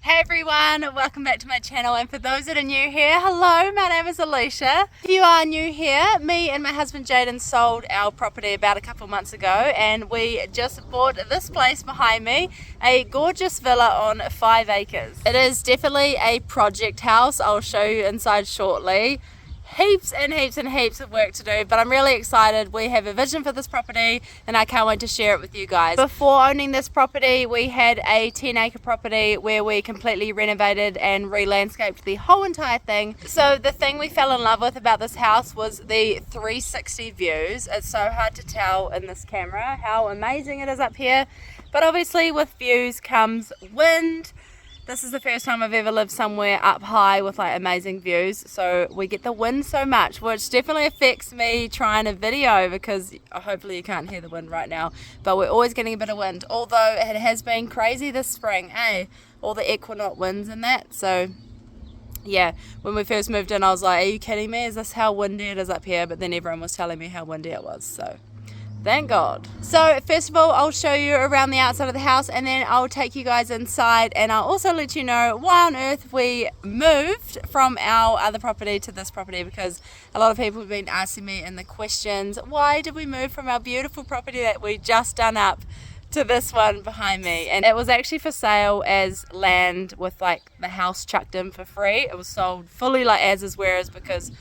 Hey everyone, welcome back to my channel, and for those that are new here, hello, my name is Alicia. If you are new here, me and my husband Jaden sold our property about a couple months ago, and we just bought this place behind me, a gorgeous villa on 5 acres. It is definitely a project house. I'll show you inside shortly. Heaps and heaps and heaps of work to do, but I'm really excited. We have a vision for this property and I can't wait to share it with you guys. Before owning this property, we had a 10-acre property where we completely renovated and re-landscaped the whole entire thing. So the thing we fell in love with about this house was the 360 views. It's so hard to tell in this camera how amazing it is up here, but obviously with views comes wind. This is the first time I've ever lived somewhere up high with like amazing views, so we get the wind so much, which definitely affects me trying to video because hopefully you can't hear the wind right now, but we're always getting a bit of wind, although it has been crazy this spring, all the equinox winds and that. So yeah, when we first moved in I was like, are you kidding me, is this how windy it is up here? But then everyone was telling me how windy it was, so thank God. So first of all, I'll show you around the outside of the house, and then I'll take you guys inside, and I'll also let you know why on earth we moved from our other property to this property, because a lot of people have been asking me in the questions, why did we move from our beautiful property that we just done up to this one behind me? And it was actually for sale as land with like the house chucked in for free. It was sold fully like as is where is, because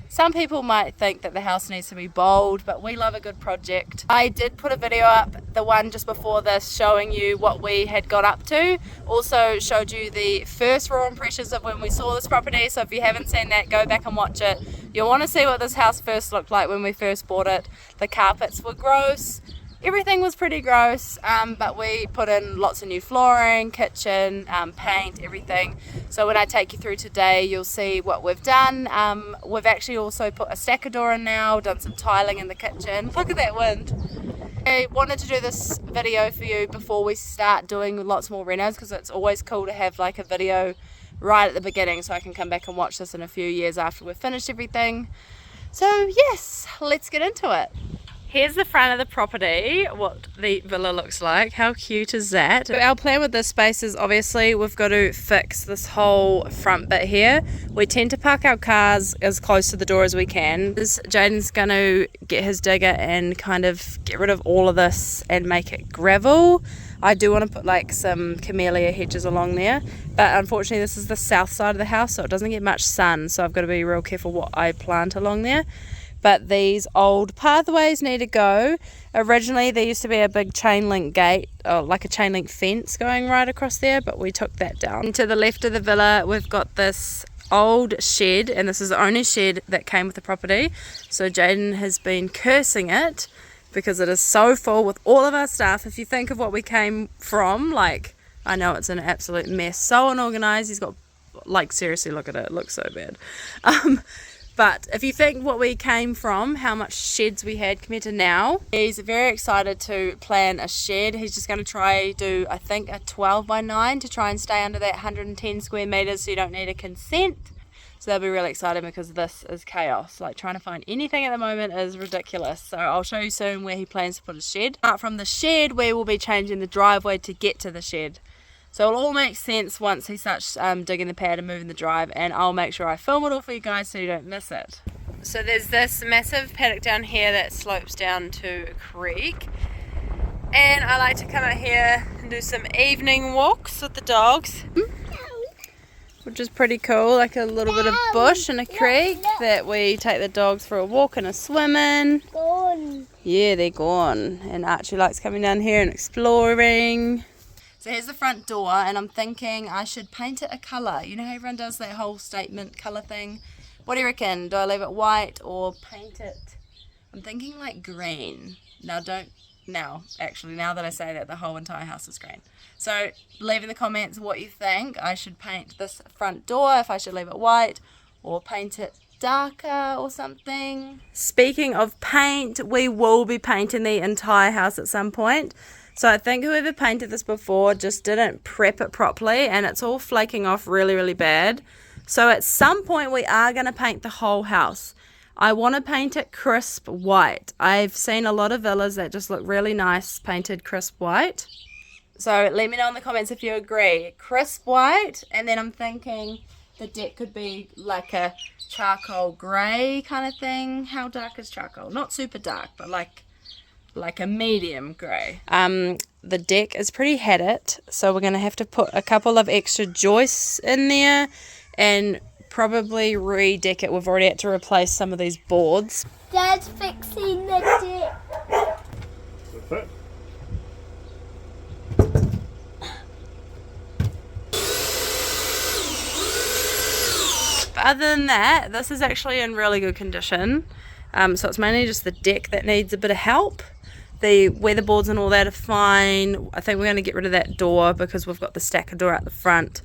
some people might think that the house needs to be bold, but we love a good project. I did put a video up, the one just before this, showing you what we had got up to. Also showed you the first raw impressions of when we saw this property, so if you haven't seen that, go back and watch it. You'll want to see what this house first looked like when we first bought it. The carpets were gross. Everything was pretty gross, but we put in lots of new flooring, kitchen, paint, everything. So when I take you through today, you'll see what we've done. We've actually also put a stacker door in now, done some tiling in the kitchen. Look at that wind. I wanted to do this video for you before we start doing lots more renos, because it's always cool to have like a video right at the beginning so I can come back and watch this in a few years after we've finished everything. So yes, let's get into it. Here's the front of the property, what the villa looks like. How cute is that? So our plan with this space is obviously we've got to fix this whole front bit here. We tend to park our cars as close to the door as we can. Jaden's going to get his digger and kind of get rid of all of this and make it gravel. I do want to put like some camellia hedges along there, but unfortunately this is the south side of the house, so it doesn't get much sun, so I've got to be real careful what I plant along there. But these old pathways need to go. Originally there used to be a big chain link gate, or like a chain link fence going right across there, but we took that down. And to the left of the villa we've got this old shed, and this is the only shed that came with the property. So Jaden has been cursing it because it is so full with all of our stuff. If you think of what we came from, like, I know it's an absolute mess, so unorganized. He's got, like, seriously, look at it, it looks so bad. But if you think what we came from, how much sheds we had compared to now, he's very excited to plan a shed. He's just going to try do, I think, a 12 by 9 to try and stay under that 110 square meters, so you don't need a consent. So they'll be really excited because this is chaos. Like, trying to find anything at the moment is ridiculous. So I'll show you soon where he plans to put his shed. Apart from the shed, we will be changing the driveway to get to the shed. So it'll all make sense once he starts digging the pad and moving the drive, and I'll make sure I film it all for you guys so you don't miss it. So there's this massive paddock down here that slopes down to a creek, and I like to come out here and do some evening walks with the dogs, which is pretty cool, like a little bit of bush and a creek that we take the dogs for a walk and a swim in. Gone. Yeah, they're gone, and Archie likes coming down here and exploring. So here's the front door, and I'm thinking I should paint it a colour. You know how everyone does that whole statement colour thing? What do you reckon? Do I leave it white or paint it? I'm thinking like green. Now that I say that, the whole entire house is green. So leave in the comments what you think. I should paint this front door, if I should leave it white or paint it darker or something. Speaking of paint, we will be painting the entire house at some point. So I think whoever painted this before just didn't prep it properly, and it's all flaking off really, really bad. So at some point we are going to paint the whole house. I want to paint it crisp white. I've seen a lot of villas that just look really nice painted crisp white. So let me know in the comments if you agree. Crisp white, and then I'm thinking the deck could be like a charcoal grey kind of thing. How dark is charcoal? Not super dark, but like a medium grey. The deck is pretty haddocked, so we're going to have to put a couple of extra joists in there and probably redeck it. We've already had to replace some of these boards. Dad's fixing the deck. But other than that, this is actually in really good condition. So it's mainly just the deck that needs a bit of help. The weatherboards and all that are fine. I think we're going to get rid of that door because we've got the stacker door out the front.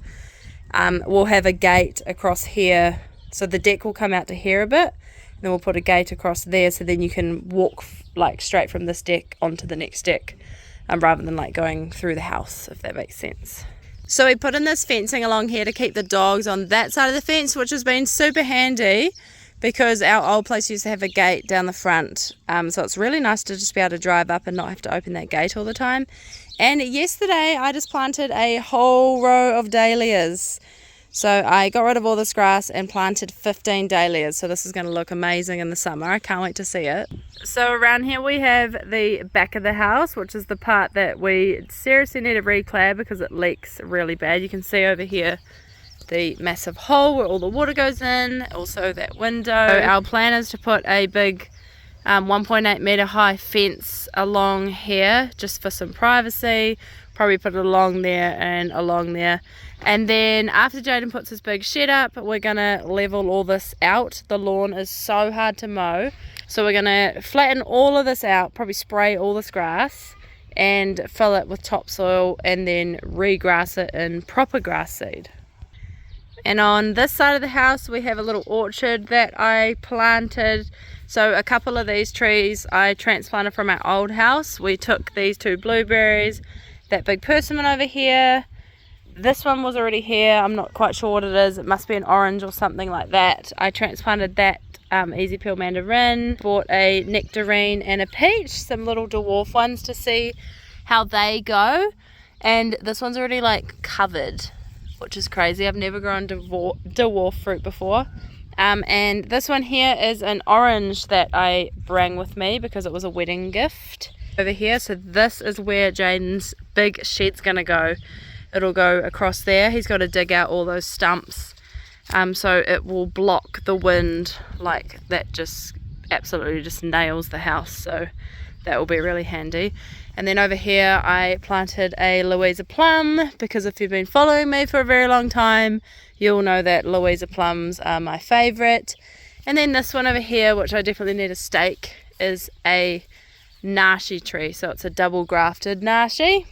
We'll have a gate across here, so the deck will come out to here a bit, and then we'll put a gate across there, so then you can walk like straight from this deck onto the next deck, rather than like going through the house, if that makes sense. So we put in this fencing along here to keep the dogs on that side of the fence, which has been super handy because our old place used to have a gate down the front. So it's really nice to just be able to drive up and not have to open that gate all the time. And yesterday I just planted a whole row of dahlias. So I got rid of all this grass and planted 15 dahlias. So this is going to look amazing in the summer. I can't wait to see it. So around here we have the back of the house, which is the part that we seriously need to reclad because it leaks really bad. You can see over here the massive hole where all the water goes in, also that window. Our plan is to put a big 1.8 meter high fence along here just for some privacy. Probably put it along there and along there, and then after Jaden puts his big shed up, we're gonna level all this out. The lawn is so hard to mow, so we're gonna flatten all of this out, probably spray all this grass and fill it with topsoil and then regrass it in proper grass seed. And on this side of the house we have a little orchard that I planted. So a couple of these trees I transplanted from our old house. We took these 2 blueberries, that big persimmon over here. This one was already here. I'm not quite sure what it is. It must be an orange or something like that. I transplanted that easy peel mandarin, bought a nectarine and a peach, some little dwarf ones to see how they go. And this one's already like covered, which is crazy. I've never grown dwarf fruit before. And this one here is an orange that I bring with me because it was a wedding gift over here. So this is where Jaden's big shed's gonna go. It'll go across there. He's got to dig out all those stumps, so it will block the wind. Like that just absolutely just nails the house, so that will be really handy. And then over here I planted a Louisa plum because if you've been following me for a very long time, you'll know that Louisa plums are my favorite. And then this one over here, which I definitely need a stake, is a nashi tree. So it's a double grafted nashi.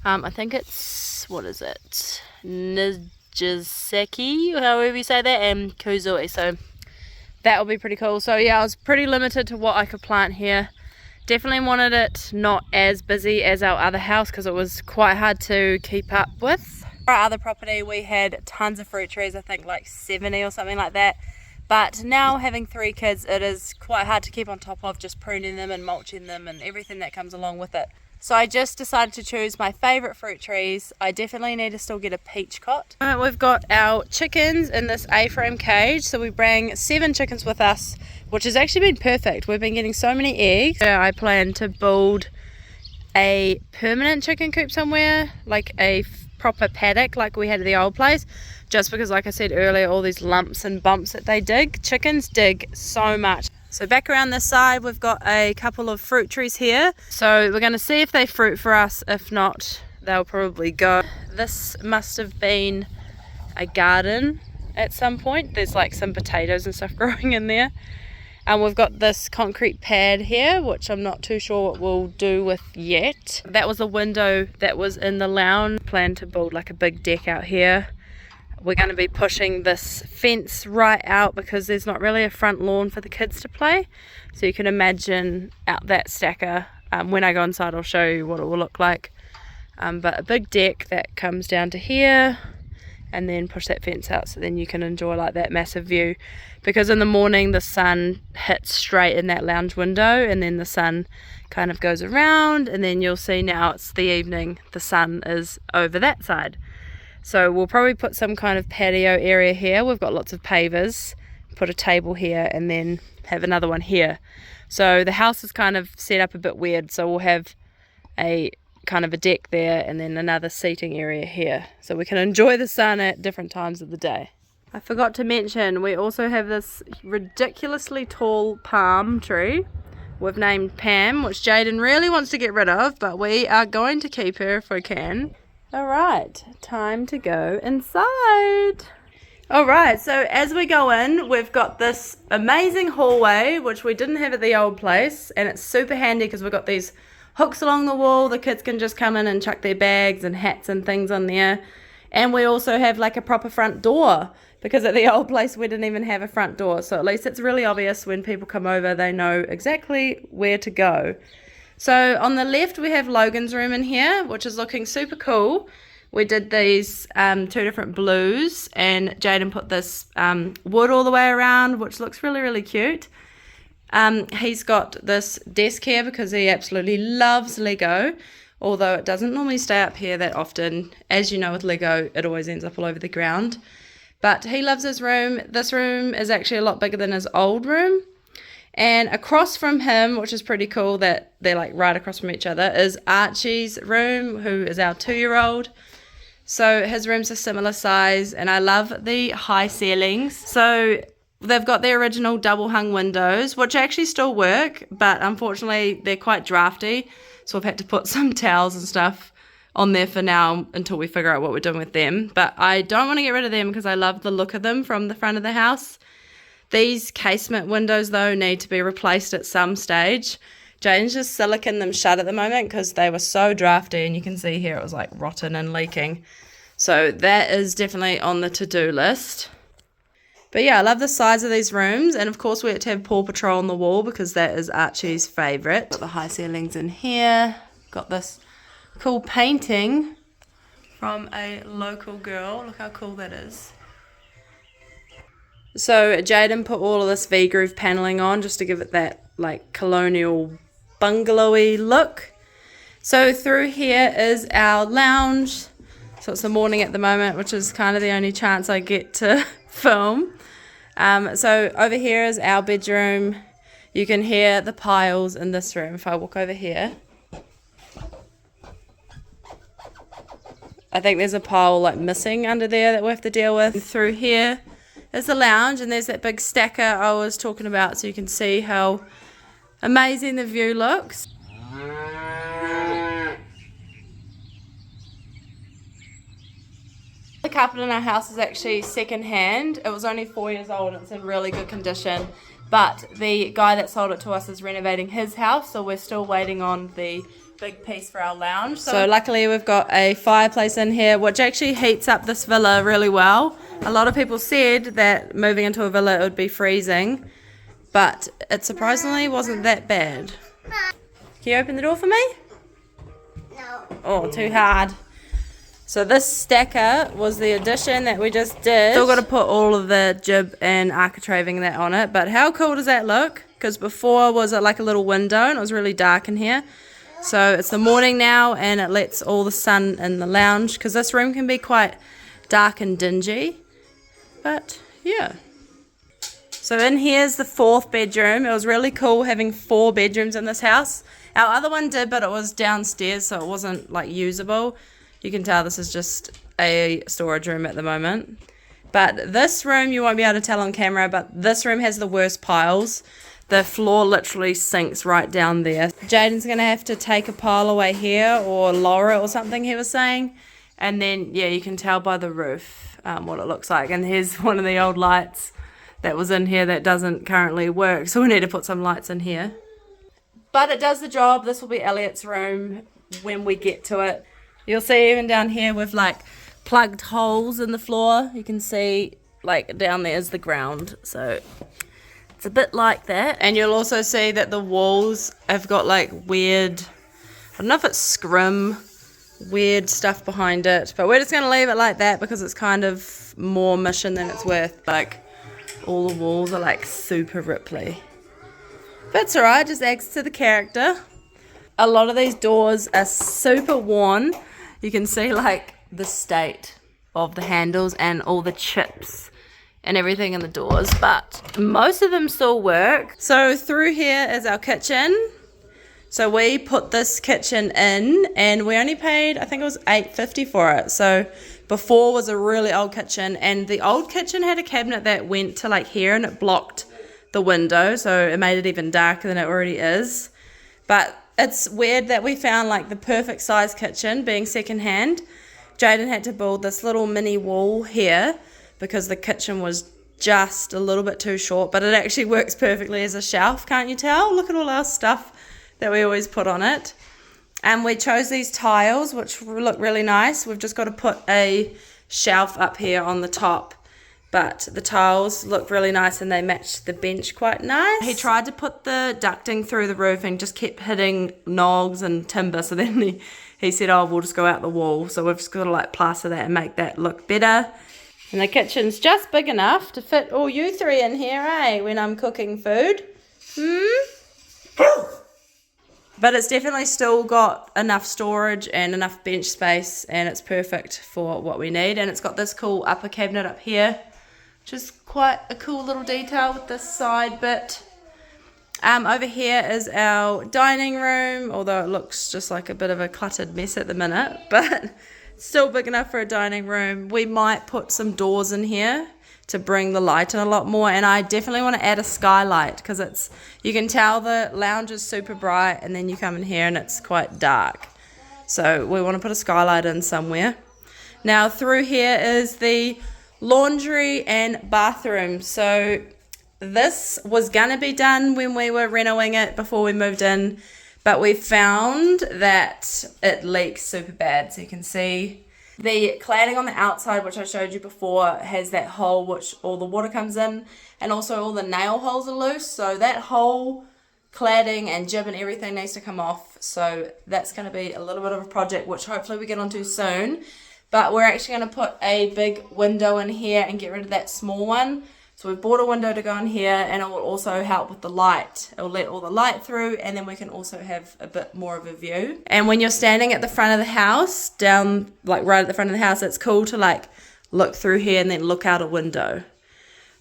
I think it's, what is it, Nijiseki, however you say that, and Kuzui. So that will be pretty cool. So yeah, I was pretty limited to what I could plant here. Definitely wanted it not as busy as our other house because it was quite hard to keep up with. For our other property we had tons of fruit trees, I think like 70 or something like that. But now having 3 kids, it is quite hard to keep on top of just pruning them and mulching them and everything that comes along with it. So I just decided to choose my favourite fruit trees. I definitely need to still get a peach cot. We've got our chickens in this A-frame cage. So we bring 7 chickens with us, which has actually been perfect. We've been getting so many eggs. I plan to build a permanent chicken coop somewhere, like a proper paddock like we had at the old place. Just because, like I said earlier, all these lumps and bumps that they dig. Chickens dig so much. So back around this side we've got a couple of fruit trees here. So we're going to see if they fruit for us. If not, they'll probably go. This must have been a garden at some point. There's like some potatoes and stuff growing in there. And we've got this concrete pad here, which I'm not too sure what we'll do with yet. That was a window that was in the lounge. Plan to build like a big deck out here. We're going to be pushing this fence right out because there's not really a front lawn for the kids to play. So you can imagine out that stacker. When I go inside I'll show you what it will look like. But a big deck that comes down to here. and then push that fence out so then you can enjoy like that massive view, because in the morning the sun hits straight in that lounge window and then the sun kind of goes around, and then you'll see now it's the evening, the sun is over that side. So we'll probably put some kind of patio area here. We've got lots of pavers, put a table here and then have another one here. So the house is kind of set up a bit weird, so we'll have a kind of a deck there and then another seating area here, so we can enjoy the sun at different times of the day. I forgot to mention, we also have this ridiculously tall palm tree we've named Pam, which Jaden really wants to get rid of, but we are going to keep her if we can. Alright, time to go inside. Alright, so as we go in, we've got this amazing hallway, which we didn't have at the old place, and it's super handy because we've got these hooks along the wall. The kids can just come in and chuck their bags and hats and things on there. And we also have like a proper front door, because at the old place we didn't even have a front door, so at least it's really obvious when people come over, they know exactly where to go. So on the left we have Logan's room in here, which is looking super cool. We did these two different blues, and Jaden put this wood all the way around, which looks really, really cute. He's got this desk here because he absolutely loves Lego, although it doesn't normally stay up here that often. As you know, with Lego, it always ends up all over the ground. But he loves his room. This room is actually a lot bigger than his old room. And across from him, which is pretty cool that they're like right across from each other, is Archie's room, who is our 2-year-old. So his room's a similar size, and I love the high ceilings. So they've got the original double hung windows, which actually still work, but unfortunately they're quite drafty. So I've had to put some towels and stuff on there for now until we figure out what we're doing with them. But I don't want to get rid of them because I love the look of them from the front of the house. These casement windows, though, need to be replaced at some stage. Jane's just silicon them shut at the moment because they were so drafty, and you can see here it was like rotten and leaking. So that is definitely on the to-do list. But yeah, I love the size of these rooms, and of course we had to have Paw Patrol on the wall because that is Archie's favourite. Got the high ceilings in here. Got this cool painting from a local girl. Look how cool that is. So Jaden put all of this V-groove paneling on just to give it that like colonial bungalowy look. So through here is our lounge. So it's the morning at the moment, which is kind of the only chance I get to film. So over here is our bedroom. You can hear the piles in this room if I walk over here. I think there's a pile like missing under there that we have to deal with. And through here is the lounge, and there's that big stacker I was talking about, so you can see how amazing the view looks. The carpet in our house is actually second hand. It was only 4 years old and it's in really good condition, but the guy that sold it to us is renovating his house, so we're still waiting on the big piece for our lounge. So luckily we've got a fireplace in here, which actually heats up this villa really well. A lot of people said that moving into a villa it would be freezing, but it surprisingly wasn't that bad. Can you open the door for me? No. Oh, too hard. So this stacker was the addition that we just did. Still got to put all of the jib and architraving that on it, but how cool does that look? Because before was it like a little window and it was really dark in here. So it's the morning now and it lets all the sun in the lounge, because this room can be quite dark and dingy. But yeah. So in here's the 4th bedroom. It was really cool having 4 bedrooms in this house. Our other one did, but it was downstairs, so it wasn't like usable. You can tell this is just a storage room at the moment. But this room, you won't be able to tell on camera, but this room has the worst piles. The floor literally sinks right down there. Jaden's going to have to take a pile away here or lower it or something, he was saying. And then, yeah, you can tell by the roof what it looks like. And here's one of the old lights that was in here that doesn't currently work. So we need to put some lights in here. But it does the job. This will be Elliot's room when we get to it. You'll see even down here we've like plugged holes in the floor. You can see like down there is the ground. So it's a bit like that. And you'll also see that the walls have got like weird, I don't know if it's scrim weird stuff behind it, but we're just going to leave it like that because it's kind of more mission than it's worth. Like, all the walls are like super ripply. But it's alright, just adds to the character. A lot of these doors are super worn. You can see like the state of the handles and all the chips and everything in the doors, but most of them still work. So through here is our kitchen. So we put this kitchen in and we only paid, I think it was $8.50 for it. So before was a really old kitchen, and the old kitchen had a cabinet that went to like here and it blocked the window, so it made it even darker than it already is. But it's weird that we found like the perfect size kitchen being secondhand. Jaden had to build this little mini wall here because the kitchen was just a little bit too short, but it actually works perfectly as a shelf, can't you tell? Look at all our stuff that we always put on it. And we chose these tiles, which look really nice. We've just got to put a shelf up here on the top, but the tiles look really nice and they match the bench quite nice. He tried to put the ducting through the roof and just kept hitting nogs and timber, so then he said, oh, we'll just go out the wall. So we've just got to like plaster that and make that look better. And the kitchen's just big enough to fit all you three in here, eh, when I'm cooking food. But it's definitely still got enough storage and enough bench space, and it's perfect for what we need. And it's got this cool upper cabinet up here, which is quite a cool little detail with this side bit. Over here is our dining room, although it looks just like a bit of a cluttered mess at the minute, but it's still big enough for a dining room. We might put some doors in here to bring the light in a lot more, and I definitely want to add a skylight because you can tell the lounge is super bright and then you come in here and it's quite dark, so we want to put a skylight in somewhere. Now through here is the laundry and bathroom. So this was gonna be done when we were renovating it before we moved in, but we found that it leaks super bad. So you can see the cladding on the outside, which I showed you before, has that hole which all the water comes in, and also all the nail holes are loose. So that whole cladding and jib and everything needs to come off. So that's going to be a little bit of a project, which hopefully we get onto soon. But we're actually going to put a big window in here and get rid of that small one. So we've bought a window to go in here, and it will also help with the light. It will let all the light through, and then we can also have a bit more of a view. And when you're standing at the front of the house, down like right at the front of the house, it's cool to like look through here and then look out a window.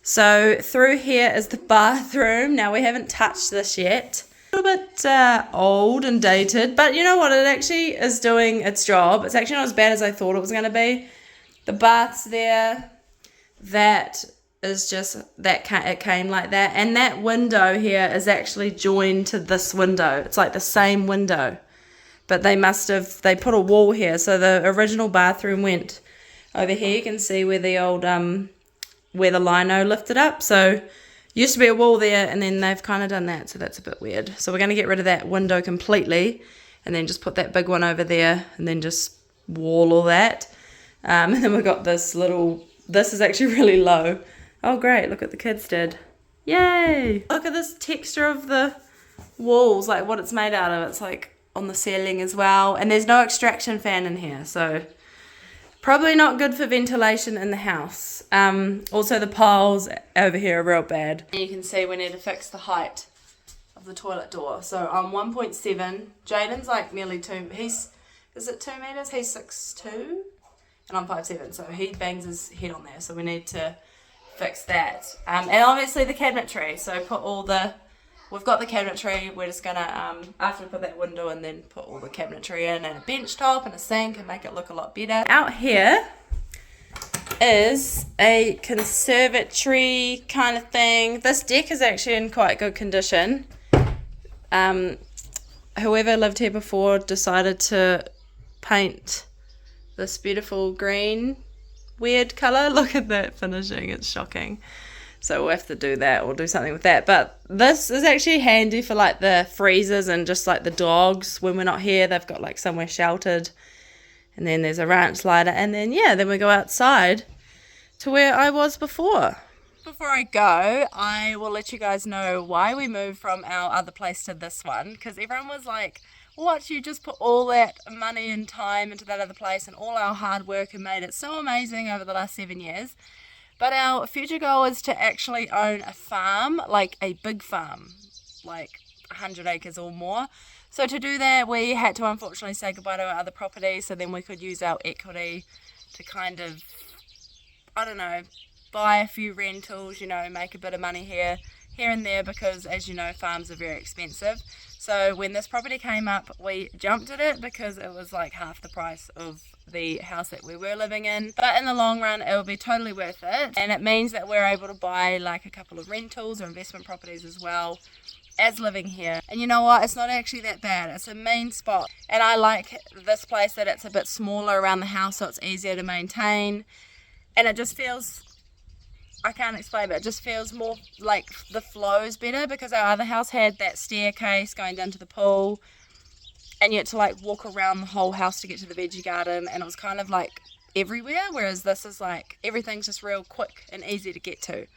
So through here is the bathroom. Now we haven't touched this yet. A little bit old and dated, but you know what? It actually is doing its job. It's actually not as bad as I thought it was going to be. The bath's there. That is just it came like that, and that window here is actually joined to this window. It's like the same window, but they put a wall here, so the original bathroom went over here. You can see where the old where the lino lifted up, so used to be a wall there, and then they've kind of done that, so that's a bit weird. So we're going to get rid of that window completely and then just put that big one over there and then just wall all that. And then we've got this is actually really low. Oh great, look what the kids did. Yay! Look at this texture of the walls, like what it's made out of. It's like on the ceiling as well. And there's no extraction fan in here, so probably not good for ventilation in the house. Also the piles over here are real bad. You can see we need to fix the height of the toilet door. So I'm 1.7. Jaden's like nearly 2. Is it 2 meters? He's 6'2", and I'm 5'7", so he bangs his head on there. So we need to fix that. And obviously the cabinetry. So we've got the cabinetry. We're just gonna after we put that window in, then put all the cabinetry in and a bench top and a sink and make it look a lot better. Out here is a conservatory kind of thing. This deck is actually in quite good condition. Whoever lived here before decided to paint this beautiful green weird color. Look at that finishing, it's shocking. So we'll have to do that or do something with that. But this is actually handy for like the freezers and just like the dogs when we're not here. They've got like somewhere sheltered. And then there's a ranch lighter, and then then we go outside to where I was before. Before I go, I will let you guys know why we moved from our other place to this one, because everyone was like, watch you just put all that money and time into that other place and all our hard work and made it so amazing over the last 7 years. But our future goal is to actually own a farm, like a big farm, like 100 acres or more. So to do that, we had to unfortunately say goodbye to our other property, so then we could use our equity to kind of, I don't know, buy a few rentals, you know, make a bit of money here and there, because as you know, farms are very expensive. So when this property came up, we jumped at it because it was like half the price of the house that we were living in. But in the long run, it will be totally worth it, and it means that we're able to buy like a couple of rentals or investment properties as well as living here. And you know what, it's not actually that bad. It's a main spot, and I like this place that it's a bit smaller around the house, so it's easier to maintain, and it just feels, I can't explain, but it just feels more like the flow's better, because our other house had that staircase going down to the pool, and you had to like walk around the whole house to get to the veggie garden, and it was kind of like everywhere, whereas this is like everything's just real quick and easy to get to.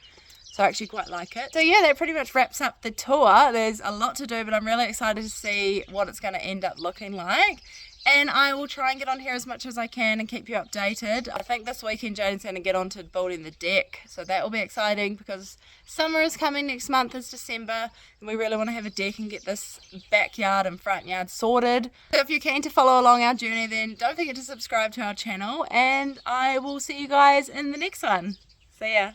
So I actually quite like it. So yeah, that pretty much wraps up the tour. There's a lot to do, but I'm really excited to see what it's going to end up looking like. And I will try and get on here as much as I can and keep you updated. I think this weekend Jaden's going to get on to building the deck. So that will be exciting, because summer is coming next month, is December. And we really want to have a deck and get this backyard and front yard sorted. So if you're keen to follow along our journey, then don't forget to subscribe to our channel. And I will see you guys in the next one. See ya.